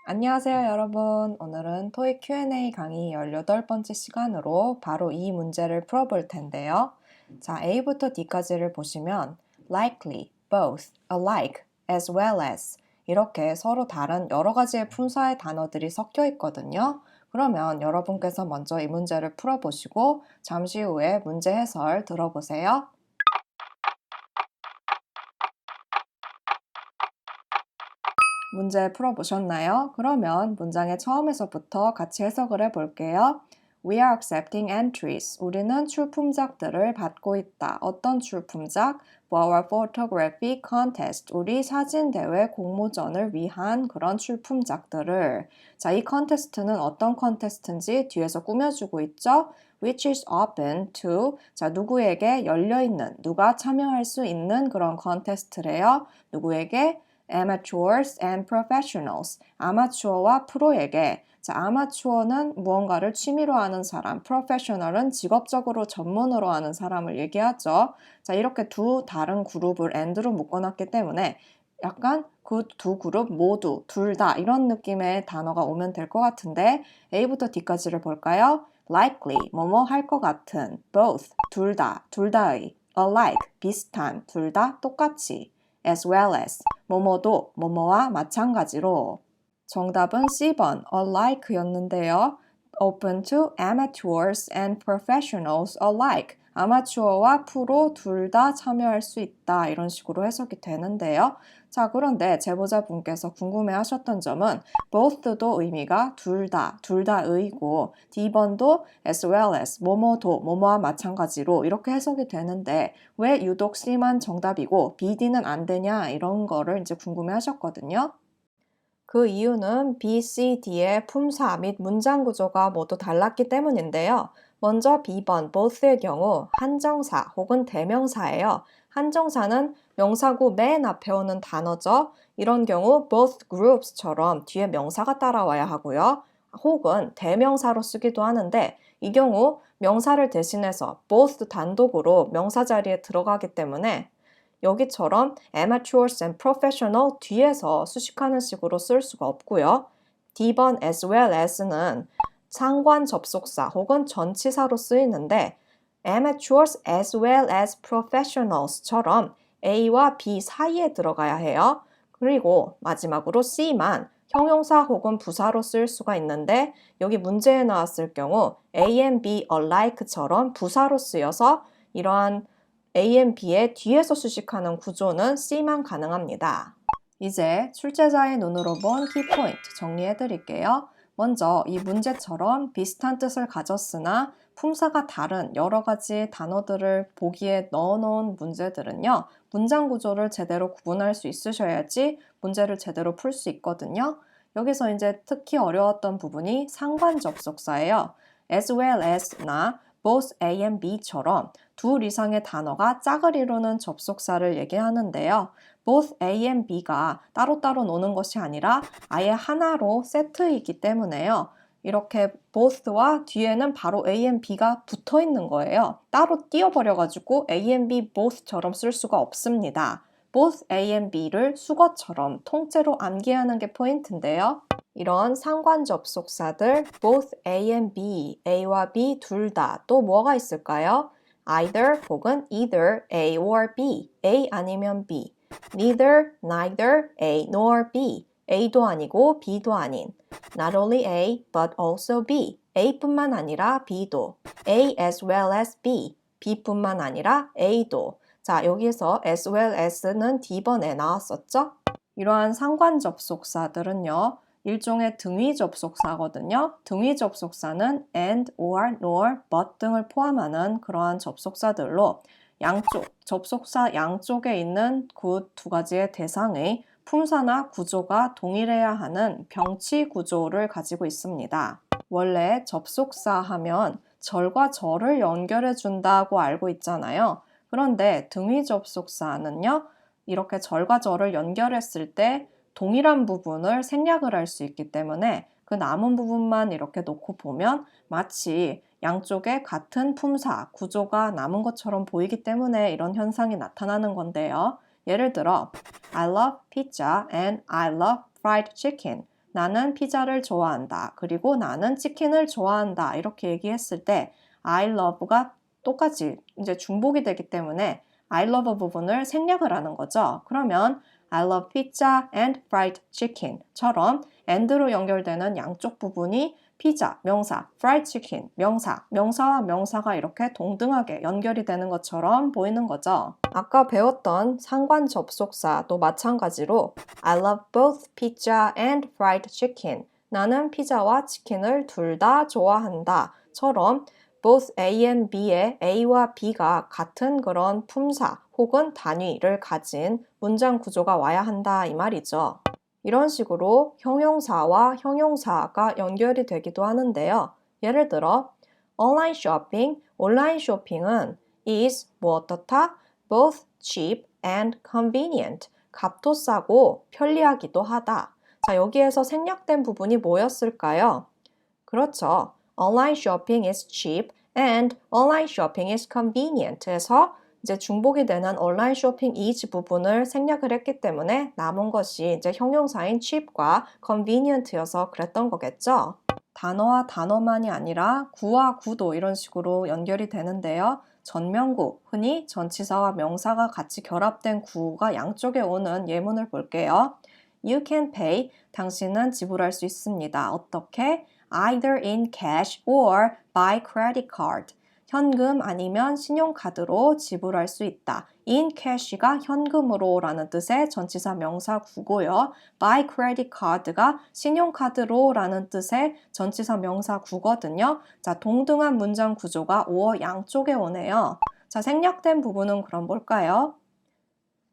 안녕하세요, 여러분. 오늘은 토익 Q&A 강의 18번째 시간으로 바로 이 문제를 풀어볼 텐데요. 자, A부터 D까지를 보시면 likely, both, alike, as well as 이렇게 서로 다른 여러 가지의 품사의 단어들이 섞여 있거든요. 그러면 여러분께서 먼저 이 문제를 풀어보시고 잠시 후에 문제 해설 들어보세요. 문제 풀어보셨나요? 그러면 문장의 처음에서부터 같이 해석을 해볼게요. We are accepting entries. 우리는 출품작들을 받고 있다. 어떤 출품작? For our photography contest. 우리 사진대회 공모전을 위한 그런 출품작들을. 자, 이 컨테스트는 어떤 컨테스트인지 뒤에서 꾸며주고 있죠? Which is open to. 자, 누구에게 열려있는, 누가 참여할 수 있는 그런 컨테스트래요. 누구에게? amateurs and professionals. 아마추어와 프로에게. 자, 아마추어는 무언가를 취미로 하는 사람, 프로페셔널은 직업적으로 전문으로 하는 사람을 얘기하죠. 자, 이렇게 두 다른 그룹을 and로 묶어놨기 때문에 약간 그 두 그룹 모두, 둘 다 이런 느낌의 단어가 오면 될 것 같은데 A부터 D까지를 볼까요? likely, 뭐뭐 할 것 같은, both, 둘 다의, alike, 비슷한, 둘 다 똑같이, as well as, 뭐뭐도 뭐뭐와 마찬가지로. 정답은 C번 alike였는데요. Open to amateurs and professionals alike. 아마추어와 프로 둘 다 참여할 수 있다. 이런 식으로 해석이 되는데요. 자, 그런데 제보자분께서 궁금해하셨던 점은 both도 의미가 둘 다의고 D번도 as well as, 뭐뭐도 뭐뭐와 마찬가지로 이렇게 해석이 되는데 왜 유독 C만 정답이고 B, D는 안 되냐 이런 거를 이제 궁금해하셨거든요. 그 이유는 B, C, D의 품사 및 문장 구조가 모두 달랐기 때문인데요. 먼저 B번 both의 경우 한정사 혹은 대명사예요. 한정사는 명사구 맨 앞에 오는 단어죠. 이런 경우 both groups처럼 뒤에 명사가 따라와야 하고요. 혹은 대명사로 쓰기도 하는데 이 경우 명사를 대신해서 both 단독으로 명사 자리에 들어가기 때문에 여기처럼 amateurs and professional 뒤에서 수식하는 식으로 쓸 수가 없고요. D번 as well as는 상관 접속사 혹은 전치사로 쓰이는데 amateurs as well as professionals처럼 A와 B 사이에 들어가야 해요. 그리고 마지막으로 C만 형용사 혹은 부사로 쓸 수가 있는데 여기 문제에 나왔을 경우 A and B alike처럼 부사로 쓰여서 이러한 A and B의 뒤에서 수식하는 구조는 C만 가능합니다. 이제 출제자의 눈으로 본 키포인트 정리해 드릴게요. 먼저 이 문제처럼 비슷한 뜻을 가졌으나 품사가 다른 여러 가지 단어들을 보기에 넣어놓은 문제들은요. 문장 구조를 제대로 구분할 수 있으셔야지 문제를 제대로 풀 수 있거든요. 여기서 이제 특히 어려웠던 부분이 상관 접속사예요. as well as나 both A and B처럼 둘 이상의 단어가 짝을 이루는 접속사를 얘기하는데요. both A and B가 따로따로 노는 것이 아니라 아예 하나로 세트이기 때문에요. 이렇게 both와 뒤에는 바로 A and B가 붙어 있는 거예요. 따로 띄워버려가지고 A and B both처럼 쓸 수가 없습니다. both A and B를 수거처럼 통째로 암기하는 게 포인트인데요. 이런 상관 접속사들 both A and B, A와 B 둘 다 또 뭐가 있을까요? either 혹은 either A or B, A 아니면 B, neither, neither, A nor B, A도 아니고 B도 아닌, not only A but also B, A뿐만 아니라 B도, A as well as B, B뿐만 아니라 A도. 자, 여기서 as well as는 D번에 나왔었죠? 이러한 상관 접속사들은요. 일종의 등위 접속사거든요. 등위 접속사는 and, or, nor, but 등을 포함하는 그러한 접속사들로 양쪽, 접속사 양쪽에 있는 그 두 가지의 대상의 품사나 구조가 동일해야 하는 병치 구조를 가지고 있습니다. 원래 접속사 하면 절과 절을 연결해 준다고 알고 있잖아요. 그런데 등위 접속사는요. 이렇게 절과 절을 연결했을 때 동일한 부분을 생략을 할 수 있기 때문에 그 남은 부분만 이렇게 놓고 보면 마치 양쪽에 같은 품사, 구조가 남은 것처럼 보이기 때문에 이런 현상이 나타나는 건데요. 예를 들어 I love pizza and I love fried chicken. 나는 피자를 좋아한다. 그리고 나는 치킨을 좋아한다. 이렇게 얘기했을 때 I love가 똑같이 이제 중복이 되기 때문에 I love 부분을 생략을 하는 거죠. 그러면 I love pizza and fried chicken처럼 and로 연결되는 양쪽 부분이 피자, 명사, fried chicken, 명사, 명사와 명사가 이렇게 동등하게 연결이 되는 것처럼 보이는 거죠. 아까 배웠던 상관 접속사도 마찬가지로 I love both pizza and fried chicken. 나는 피자와 치킨을 둘 다 좋아한다. 처럼 both A and B의 A와 B가 같은 그런 품사 혹은 단위를 가진 문장 구조가 와야 한다 이 말이죠. 이런 식으로 형용사와 형용사가 연결이 되기도 하는데요. 예를 들어 온라인 쇼핑은 is 뭐 어떻다? both cheap and convenient. 값도 싸고 편리하기도 하다. 자, 여기에서 생략된 부분이 뭐였을까요? 그렇죠. Online shopping is cheap and online shopping is convenient. 해서 이제 중복이 되는 온라인 쇼핑 is 부분을 생략을 했기 때문에 남은 것이 이제 형용사인 cheap과 convenient여서 그랬던 거겠죠. 단어와 단어만이 아니라 구와 구도 이런 식으로 연결이 되는데요. 전명구, 흔히 전치사와 명사가 같이 결합된 구가 양쪽에 오는 예문을 볼게요. You can pay, 당신은 지불할 수 있습니다. 어떻게? Either in cash or by credit card. 현금 아니면 신용카드로 지불할 수 있다. in cash가 현금으로 라는 뜻의 전치사 명사 구고요. by credit card가 신용카드로 라는 뜻의 전치사 명사 구거든요. 자, 동등한 문장 구조가 5어 양쪽에 오네요. 자, 생략된 부분은 그럼 뭘까요?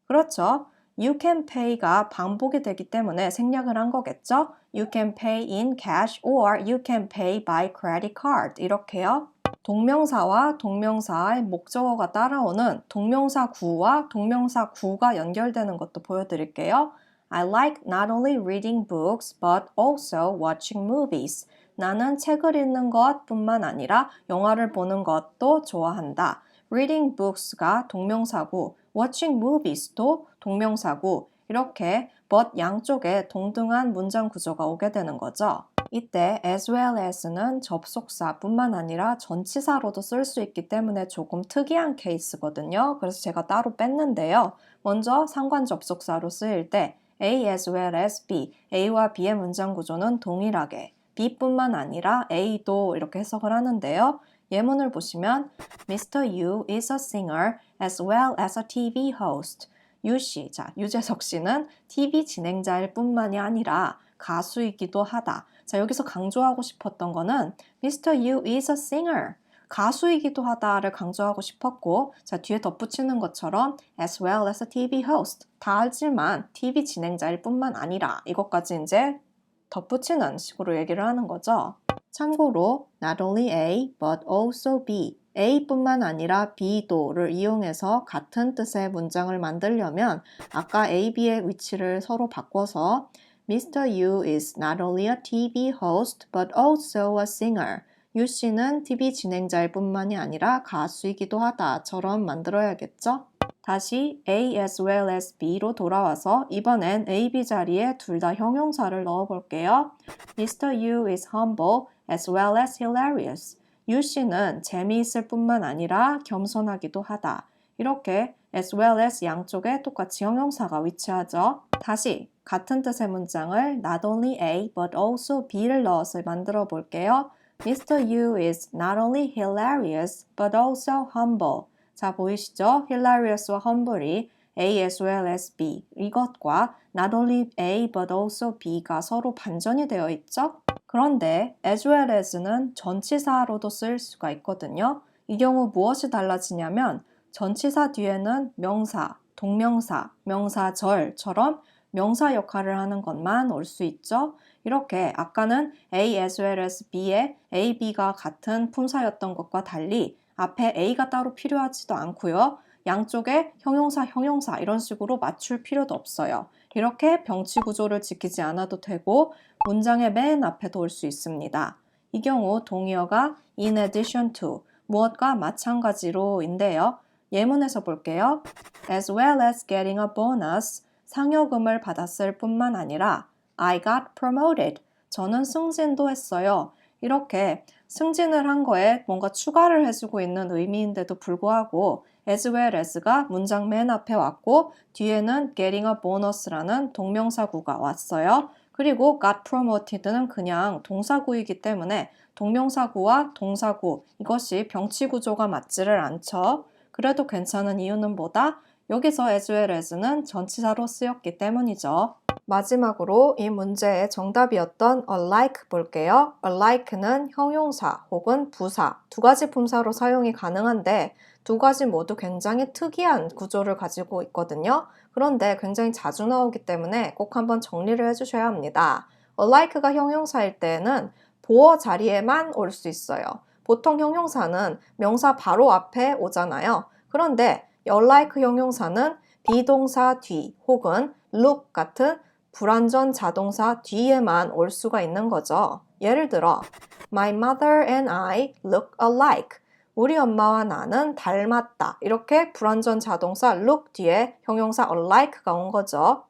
그렇죠. You can pay가 반복이 되기 때문에 생략을 한 거겠죠? You can pay in cash or you can pay by credit card. 이렇게요. 동명사와 동명사의 목적어가 따라오는 동명사 구와 동명사 구가 연결되는 것도 보여드릴게요. I like not only reading books but also watching movies. 나는 책을 읽는 것뿐만 아니라 영화를 보는 것도 좋아한다. Reading books가 동명사구, watching movies도 동명사구, 이렇게 but 양쪽에 동등한 문장 구조가 오게 되는 거죠. 이때 as well as는 접속사뿐만 아니라 전치사로도 쓸 수 있기 때문에 조금 특이한 케이스거든요. 그래서 제가 따로 뺐는데요. 먼저 상관 접속사로 쓰일 때 A as well as B, A와 B의 문장 구조는 동일하게 B뿐만 아니라 A도 이렇게 해석을 하는데요. 예문을 보시면 Mr. Yu is a singer as well as a TV host. 유 씨, 자, 유재석 씨는 TV 진행자일 뿐만이 아니라 가수이기도 하다. 자, 여기서 강조하고 싶었던 거는 Mr. Yu is a singer. 가수이기도 하다를 강조하고 싶었고, 자, 뒤에 덧붙이는 것처럼 as well as a TV host. 다 알지만 TV 진행자일 뿐만 아니라 이것까지 이제 덧붙이는 식으로 얘기를 하는 거죠. 참고로 not only A but also B, A뿐만 아니라 B도를 이용해서 같은 뜻의 문장을 만들려면 아까 A, B의 위치를 서로 바꿔서 Mr. Yu is not only a TV host but also a singer. 유 씨는 TV 진행자일 뿐만이 아니라 가수이기도 하다처럼 만들어야겠죠? 다시 A as well as B로 돌아와서 이번엔 A, B 자리에 둘 다 형용사를 넣어볼게요. Mr. Yu is humble as well as hilarious. 유 씨는 재미있을 뿐만 아니라 겸손하기도 하다. 이렇게 as well as 양쪽에 똑같이 형용사가 위치하죠. 다시 같은 뜻의 문장을 not only A but also B를 넣어서 만들어 볼게요. Mr. Yu is not only hilarious but also humble. 자, 보이시죠? hilarious와 humble이 A as well as B 이것과 not only A but also B가 서로 반전이 되어 있죠? 그런데 as well as는 전치사로도 쓰일 수가 있거든요. 이 경우 무엇이 달라지냐면 전치사 뒤에는 명사, 동명사, 명사절처럼 명사 역할을 하는 것만 올 수 있죠. 이렇게 아까는 A as well as B에 A, B가 같은 품사였던 것과 달리 앞에 A가 따로 필요하지도 않고요. 양쪽에 형용사 이런 식으로 맞출 필요도 없어요. 이렇게 병치 구조를 지키지 않아도 되고 문장의 맨 앞에도 올 수 있습니다. 이 경우 동의어가 in addition to, 무엇과 마찬가지로인데요. 예문에서 볼게요. As well as getting a bonus, 상여금을 받았을 뿐만 아니라 I got promoted, 저는 승진도 했어요. 이렇게 승진을 한 거에 뭔가 추가를 해주고 있는 의미인데도 불구하고 as well as가 문장 맨 앞에 왔고 뒤에는 getting a bonus라는 동명사구가 왔어요. 그리고 got promoted는 그냥 동사구이기 때문에 동명사구와 동사구, 이것이 병치구조가 맞지를 않죠. 그래도 괜찮은 이유는 뭐다? 여기서 as well as는 전치사로 쓰였기 때문이죠. 마지막으로 이 문제의 정답이었던 alike 볼게요. alike는 형용사 혹은 부사 두 가지 품사로 사용이 가능한데 두 가지 모두 굉장히 특이한 구조를 가지고 있거든요. 그런데 굉장히 자주 나오기 때문에 꼭 한번 정리를 해주셔야 합니다. alike가 형용사일 때는 보어 자리에만 올 수 있어요. 보통 형용사는 명사 바로 앞에 오잖아요. 그런데 alike 형용사는 비동사 뒤 혹은 look 같은 불완전 자동사 뒤에만 올 수가 있는 거죠. 예를 들어 My mother and I look alike. 우리 엄마와 나는 닮았다. 이렇게 불완전 자동사 look 뒤에 형용사 alike가 온 거죠.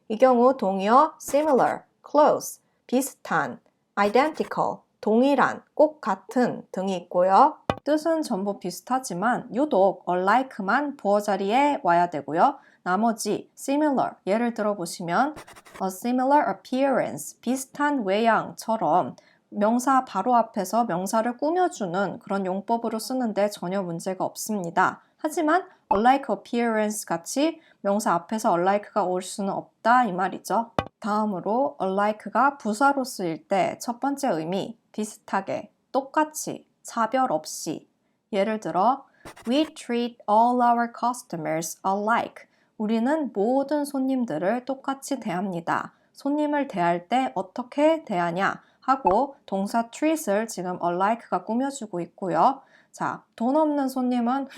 이 경우 동의어 similar, close, 비슷한, identical, 동일한, 꼭 같은 등이 있고요. 뜻은 전부 비슷하지만 유독 alike만 보어 자리에 와야 되고요. 나머지 similar, 예를 들어보시면 a similar appearance, 비슷한 외양처럼 명사 바로 앞에서 명사를 꾸며주는 그런 용법으로 쓰는데 전혀 문제가 없습니다. 하지만 alike appearance 같이 명사 앞에서 alike가 올 수는 없다 이 말이죠. 다음으로 alike가 부사로 쓰일 때 첫 번째 의미, 비슷하게, 똑같이, 차별 없이. 예를 들어 We treat all our customers alike. 우리는 모든 손님들을 똑같이 대합니다. 손님을 대할 때 어떻게 대하냐 하고 동사 treat을 지금 alike가 꾸며주고 있고요. 자, 돈 없는 손님은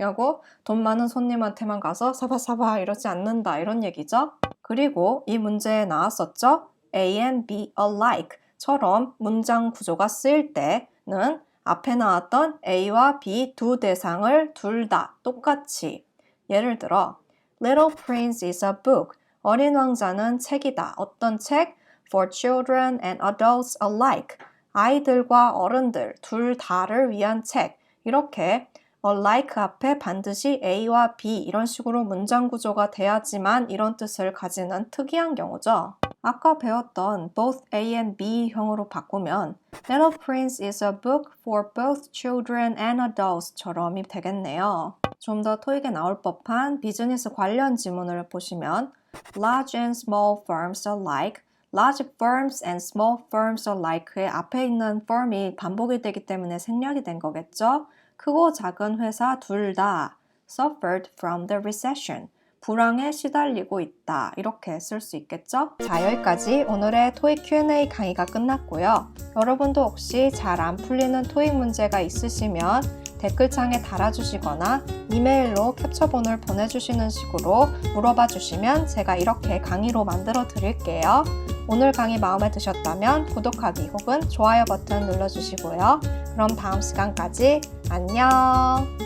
하고 돈 많은 손님한테만 가서 사바사바 이러지 않는다 이런 얘기죠. 그리고 이 문제에 나왔었죠. A and B alike처럼 문장 구조가 쓰일 때는 앞에 나왔던 A와 B 두 대상을 둘 다 똑같이. 예를 들어 Little Prince is a book. 어린 왕자는 책이다. 어떤 책? For children and adults alike. 아이들과 어른들 둘 다를 위한 책. 이렇게 alike 앞에 반드시 A와 B 이런 식으로 문장 구조가 돼야지만 이런 뜻을 가지는 특이한 경우죠. 아까 배웠던 both A and B 형으로 바꾸면 Little Prince is a book for both children and adults처럼이 되겠네요. 좀 더 토익에 나올 법한 비즈니스 관련 지문을 보시면 Large and small firms alike, large firms and small firms alike의 앞에 있는 firm이 반복이 되기 때문에 생략이 된 거겠죠. 크고 작은 회사 둘 다 suffered from the recession. 불황에 시달리고 있다. 이렇게 쓸 수 있겠죠? 자, 여기까지 오늘의 토익 Q&A 강의가 끝났고요. 여러분도 혹시 잘 안 풀리는 토익 문제가 있으시면 댓글창에 달아주시거나 이메일로 캡처본을 보내주시는 식으로 물어봐 주시면 제가 이렇게 강의로 만들어 드릴게요. 오늘 강의 마음에 드셨다면 구독하기 혹은 좋아요 버튼 눌러주시고요. 그럼 다음 시간까지 안녕!